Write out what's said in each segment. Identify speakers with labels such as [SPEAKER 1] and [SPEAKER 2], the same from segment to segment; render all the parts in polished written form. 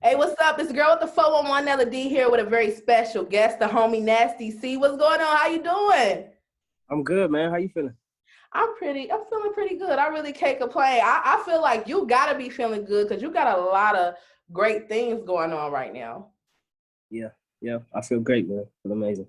[SPEAKER 1] Hey, what's up? It's girl with the 411 Nella D here with a very special guest, the homie Nasty C. What's going on? How you doing?
[SPEAKER 2] I'm good, man. How you feeling?
[SPEAKER 1] I'm feeling pretty good. I really can't complain. I feel like you gotta be feeling good because you got a lot of great things going on right now.
[SPEAKER 2] Yeah, yeah. I feel great, man. I feel amazing.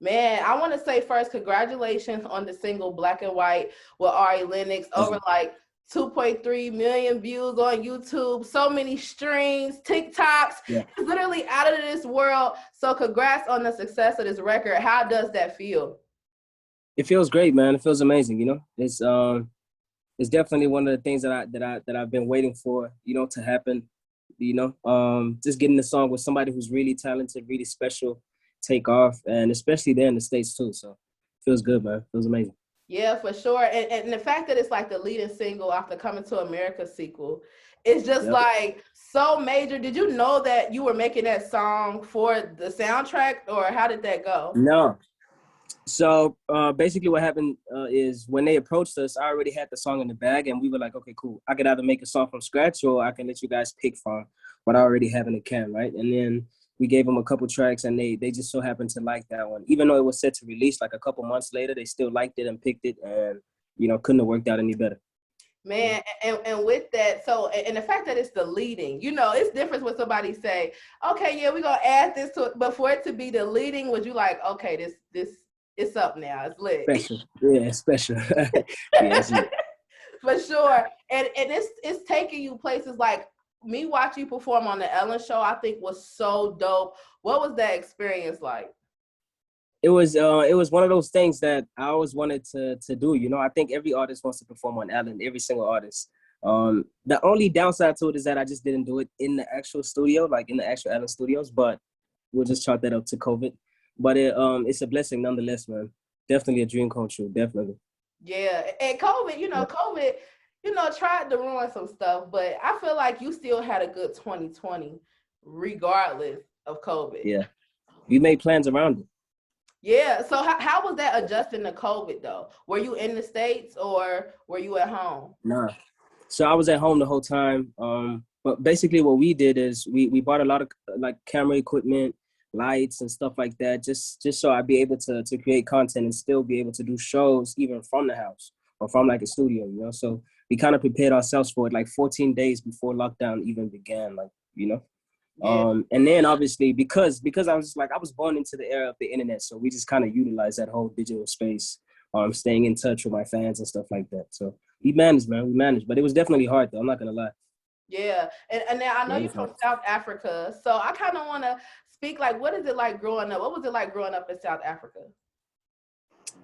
[SPEAKER 1] Man, I want to say first, congratulations on the single Black and White with Ari Lennox. Over like 2.3 million views on YouTube, so many streams, TikToks.
[SPEAKER 2] Yeah.
[SPEAKER 1] It's literally out of this world. So congrats on the success of this record. How does that feel?
[SPEAKER 2] It feels great, man. It feels amazing, It's definitely one of the things that I've been waiting for, to happen. Just getting the song with somebody who's really talented, really special, take off, and especially there in the States too. So feels good, man. Feels amazing.
[SPEAKER 1] Yeah, for sure. And the fact that it's like the leading single after Coming to America sequel, it's just
[SPEAKER 2] Yep.
[SPEAKER 1] like so major. Did you know that you were making that song for the soundtrack, or how did that go?
[SPEAKER 2] No. So basically what happened is when they approached us, I already had the song in the bag and we were like, okay, cool. I could either make a song from scratch or I can let you guys pick from what I already have in the can, right? And then we gave them a couple tracks and they just so happened to like that one. Even though it was set to release like a couple months later, they still liked it and picked it and, couldn't have worked out any better.
[SPEAKER 1] Man, and with that, so and the fact that it's the leading, it's different when somebody say, okay, yeah, we're gonna add this to it, but for it to be the leading, would you like, okay, this it's up now, it's lit.
[SPEAKER 2] Special. Yeah, special. Yeah, it's lit.
[SPEAKER 1] For sure. And it's taking you places like me watching you perform on the Ellen show, I think was so dope. What was that experience like?
[SPEAKER 2] It was one of those things that I always wanted to do. I think every artist wants to perform on Ellen, every single artist. The only downside to it is that I just didn't do it in the actual studio, like in the actual Ellen studios, but we'll just chalk that up to COVID. But it's a blessing nonetheless, man. Definitely a dream come true, definitely.
[SPEAKER 1] Yeah. And COVID, COVID, tried to ruin some stuff, but I feel like you still had a good 2020 regardless of COVID.
[SPEAKER 2] Yeah. We made plans around it.
[SPEAKER 1] Yeah. So how was that adjusting to COVID though? Were you in the States or were you at home?
[SPEAKER 2] Nah. So I was at home the whole time. But basically what we did is we bought a lot of like camera equipment, lights and stuff like that, just so I'd be able to create content and still be able to do shows even from the house or from like a studio. So we kind of prepared ourselves for it like 14 days before lockdown even began,
[SPEAKER 1] Yeah.
[SPEAKER 2] And then obviously because I was just like, I was born into the era of the internet, so we just kind of utilized that whole digital space, staying in touch with my fans and stuff like that. So we managed, man. We managed, but it was definitely hard though. I'm not gonna lie.
[SPEAKER 1] Yeah. And now I know
[SPEAKER 2] Yeah, it
[SPEAKER 1] you're
[SPEAKER 2] was
[SPEAKER 1] from
[SPEAKER 2] hard.
[SPEAKER 1] South Africa. So I kind of want to speak like, what is it like growing up? What was it like growing up in South Africa?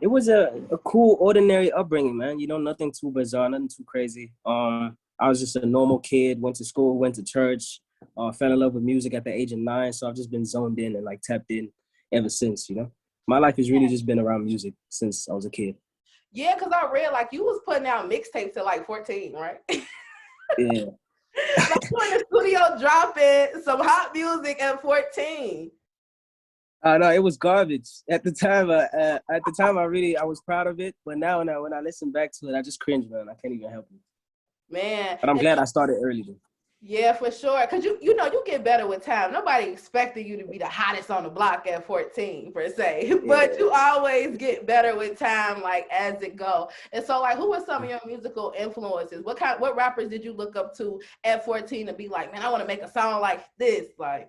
[SPEAKER 2] It was a cool, ordinary upbringing, man. Nothing too bizarre, nothing too crazy. I was just a normal kid, went to school, went to church, fell in love with music at the age of 9. So I've just been zoned in and like tapped in ever since. My life has really just been around music since I was a kid.
[SPEAKER 1] Yeah, because I read like you was putting out mixtapes at like 14, right?
[SPEAKER 2] Yeah.
[SPEAKER 1] Like you in the studio dropping some hot music at 14.
[SPEAKER 2] No, it was garbage at the time. I was proud of it, but now when I listen back to it, I just cringe, man. I can't even help it.
[SPEAKER 1] Man.
[SPEAKER 2] But I'm glad I started early, though.
[SPEAKER 1] Yeah, for sure. Cause you get better with time. Nobody expected you to be the hottest on the block at 14 per se, but you always get better with time, like as it go. And so, like, who were some of your musical influences? What rappers did you look up to at 14 to be like, man, I want to make a song like this? Like,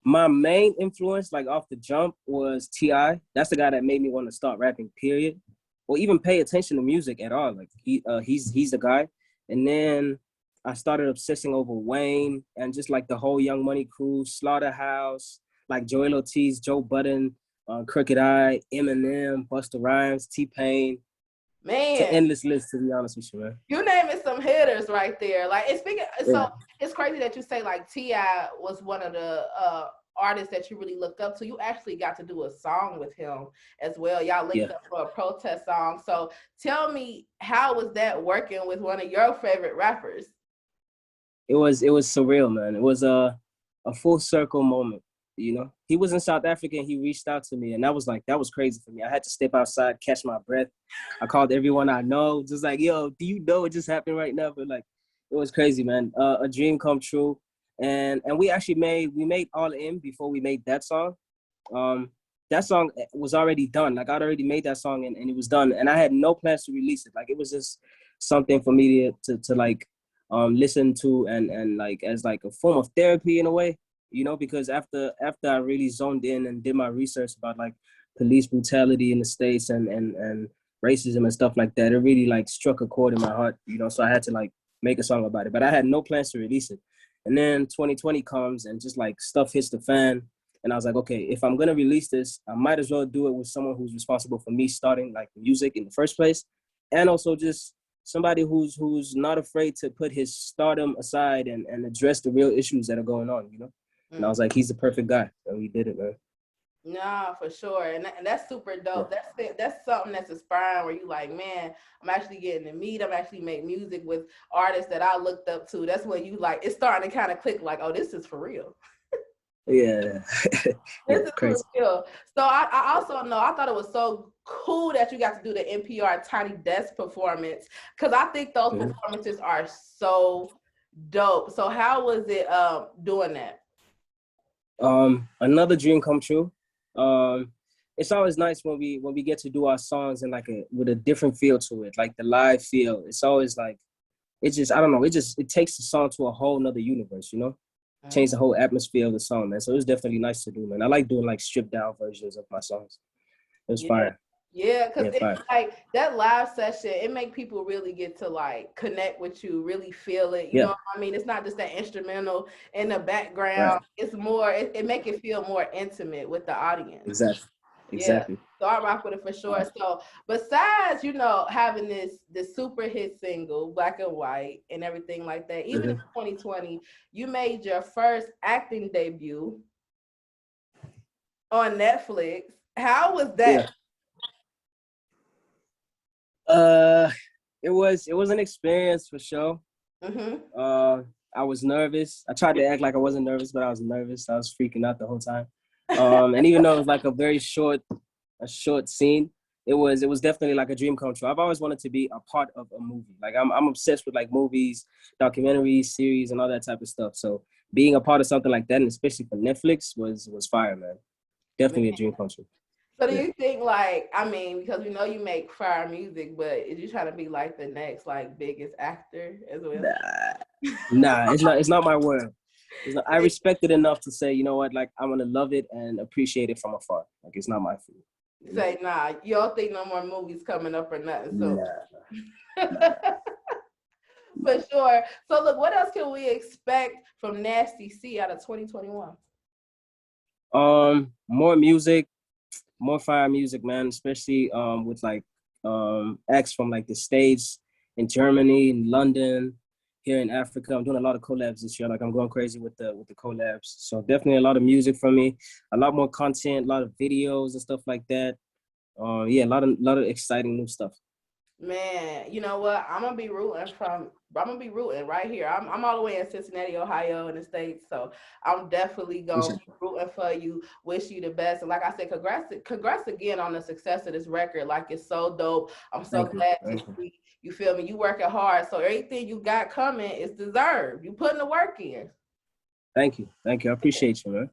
[SPEAKER 2] My main influence, like off the jump, was T.I. That's the guy that made me want to start rapping, period, or even pay attention to music at all. Like he's the guy. And then I started obsessing over Wayne and just like the whole Young Money crew, Slaughterhouse, like Joel Ortiz, Joe Budden, Crooked Eye, Eminem, Busta Rhymes, T-Pain. It's an
[SPEAKER 1] man,
[SPEAKER 2] endless list, to be honest with you, man.
[SPEAKER 1] you naming some hitters right there. Like, and speaking,
[SPEAKER 2] Yeah,
[SPEAKER 1] so it's crazy that you say like T.I. was one of the artists that you really looked up to. You actually got to do a song with him as well. Y'all linked
[SPEAKER 2] yeah.
[SPEAKER 1] up for a protest song. So tell me, how was that working with one of your favorite rappers?
[SPEAKER 2] It was surreal, man. It was a full circle moment. He was in South Africa and he reached out to me, and that was crazy for me. I had to step outside, catch my breath. I called everyone I know, just like, yo, do you know what just happened right now? But like, it was crazy, man. A dream come true. and we actually made All In before we made that song. That song was already done. Like I'd already made that song and it was done, and I had no plans to release it. Like it was just something for me to like listen to and like as like a form of therapy in a way, you know, because after I really zoned in and did my research about like police brutality in the States and racism and stuff like that, it really like struck a chord in my heart, you know, so I had to like make a song about it, but I had no plans to release it. And then 2020 comes and just like stuff hits the fan. And I was like, okay, if I'm going to release this, I might as well do it with someone who's responsible for me starting like music in the first place. And also just somebody who's not afraid to put his stardom aside and address the real issues that are going on, you know? And I was like, he's the perfect guy. And we did it, man.
[SPEAKER 1] Nah, for sure. And that's super dope. Yeah. That's something that's inspiring where you like, man, I'm actually getting to meet. I'm actually make music with artists that I looked up to. That's when you like, it's starting to kind of click like, oh, this is for real.
[SPEAKER 2] Yeah.
[SPEAKER 1] This is crazy. For real. So I also know, I thought it was so cool that you got to do the NPR Tiny Desk performance, because I think those performances are so dope. So how was it doing that?
[SPEAKER 2] Another dream come true. It's always nice when we get to do our songs and like with a different feel to it, like the live feel. It's always like, it just, I don't know, it takes the song to a whole nother universe, you know? Change the whole atmosphere of the song, man. So it was definitely nice to do, man. I like doing like stripped down versions of my songs. It was fire.
[SPEAKER 1] Yeah, because it's like that live session, it make people really get to like connect with you, really feel it. You know what I mean? It's not just that instrumental in the background. Right. It's more, it make it feel more intimate with the audience.
[SPEAKER 2] Exactly.
[SPEAKER 1] Yeah. So I rock with it for sure. So besides, you know, having this super hit single, Black and White, and everything like that, even in 2020, you made your first acting debut on Netflix. How was that?
[SPEAKER 2] Yeah. It was an experience for sure. I was nervous. I tried to act like I wasn't nervous, but I was nervous. I was freaking out the whole time. And even though it was like a very short scene, it was definitely like a dream come true. I've always wanted to be a part of a movie. Like I'm obsessed with like movies, documentaries, series, and all that type of stuff. So being a part of something like that, and especially for Netflix, was fire, man. Definitely a dream come true.
[SPEAKER 1] So do you think, like, I mean, because we know you make fire music, but is you trying to be like the next like biggest actor as well?
[SPEAKER 2] Nah, it's not my world. I respect it enough to say, you know what, like I'm gonna love it and appreciate it from afar. Like it's not my food.
[SPEAKER 1] Say nah, you don't think no more movies coming up or nothing. So
[SPEAKER 2] nah.
[SPEAKER 1] For sure. So look, what else can we expect from Nasty C out of 2021?
[SPEAKER 2] More music, more fire music, man, especially with like acts from like the States, in Germany, in London, here in Africa. I'm doing a lot of collabs this year. Like I'm going crazy with the collabs. So definitely a lot of music from me, a lot more content, a lot of videos and stuff like that. Yeah, a lot of exciting new stuff.
[SPEAKER 1] Man, you know what? I'm gonna be rooting right here. I'm all the way in Cincinnati, Ohio, in the States. So I'm definitely gonna be rooting for you. Wish you the best. And like I said, congrats again on the success of this record. Like it's so dope. I'm so glad to see. You feel me? You working hard. So everything you got coming is deserved. You putting the work in.
[SPEAKER 2] Thank you. I appreciate you, man.